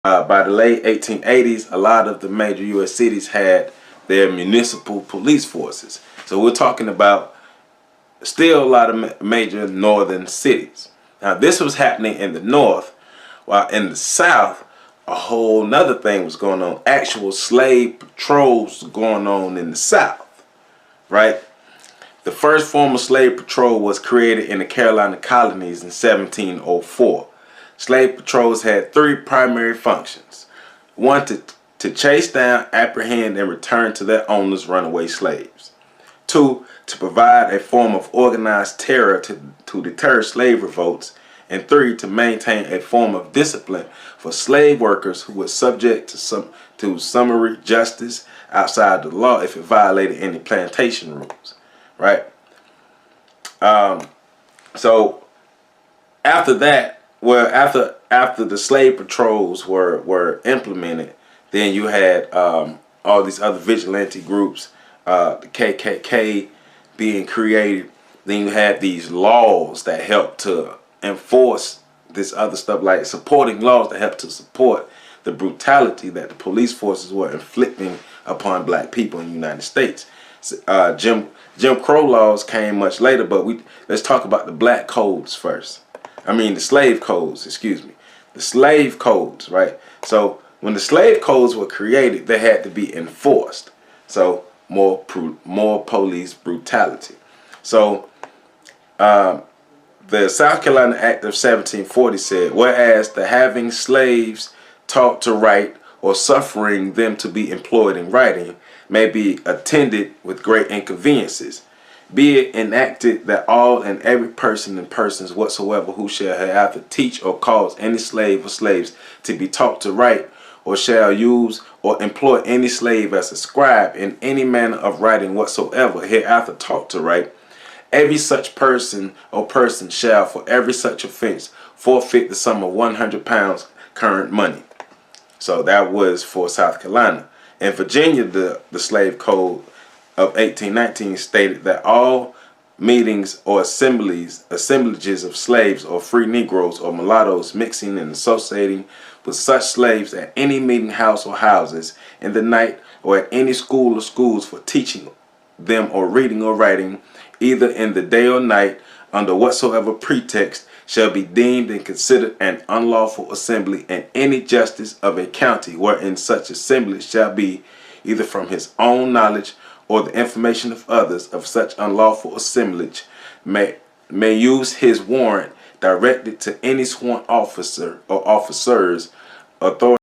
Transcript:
By the late 1880s, a lot of the major U.S. cities had their municipal police forces. So we're talking about still a lot of major northern cities. Now this was happening in the north, while in the south, a whole nother thing was going on. Actual slave patrols going on in the south, right? The first formal slave patrol was created in the Carolina colonies in 1704. Slave patrols had three primary functions. One, to chase down, apprehend, and return to their owners runaway slaves. Two, to provide a form of organized terror to deter slave revolts. And three, to maintain a form of discipline for slave workers who were subject to summary justice outside the law if it violated any plantation rules. Right? So after that, well, after the slave patrols were implemented, then you had all these other vigilante groups, the KKK being created. Then you had these laws that helped to enforce this other stuff, like supporting laws that helped to support the brutality that the police forces were inflicting upon black people in the United States. Jim Crow laws came much later, but let's talk about the black codes first. I mean the slave codes, excuse me. The slave codes, right? So when the slave codes were created, they had to be enforced. So more police brutality. So the South Carolina Act of 1740 said, whereas the having slaves taught to write or suffering them to be employed in writing may be attended with great inconveniences, be it enacted that all and every person and persons whatsoever who shall either teach or cause any slave or slaves to be taught to write, or shall use or employ any slave as a scribe in any manner of writing whatsoever hereafter taught to write, every such person or person shall for every such offense forfeit the sum of 100 pounds current money. So that was for South Carolina. In Virginia, the slave code of 1819 stated that all meetings or assemblages of slaves or free Negroes or mulattoes mixing and associating with such slaves at any meeting house or houses in the night, or at any school or schools for teaching them or reading or writing, either in the day or night, under whatsoever pretext, shall be deemed and considered an unlawful assembly, and any justice of a county wherein such assembly shall be, either from his own knowledge or the information of others of such unlawful assemblage, may use his warrant directed to any sworn officer or officers authority